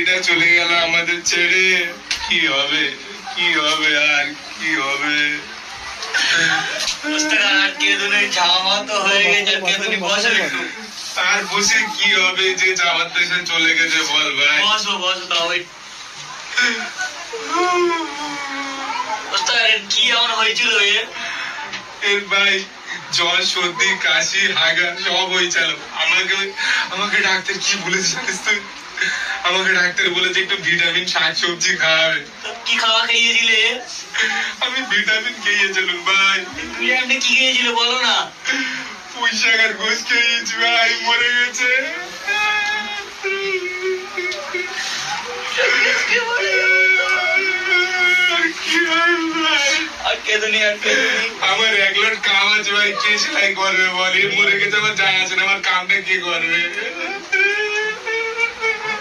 এটা চলে গেল আমাদের ছেড়ে, কি হবে কি হবে আর কি হবে? আর বসে কি হবে যে যাওয়ার দেশে চলে গেছে? বল ভাই। বসো বসো তাও কি এমন হয়েছিল এর ভাই জ্বর সর্দি কাশি হাগা সব হয়েছিল। আমাকে ডাক্তার কি বলেছে জানিস তুই? আমাকে ডাক্তার বলেছে একটু ভিটামিন শাকসবজি খাওয়াবে। কি খাওয়া খাইয়েছিলে? আমি ভিটামিন খেয়েছিলাম ভাই। ভিটামিন কি খেয়েছিলে বলো না? পুঁই শাক আর গোস খেয়েছি ভাই, মরে গেছে। আমার এক লট কাম আছে ভাই, কে সেলাই করবে বল? মরে গেছে, আমার যায় আছে না, আমার কামটা কে করবে?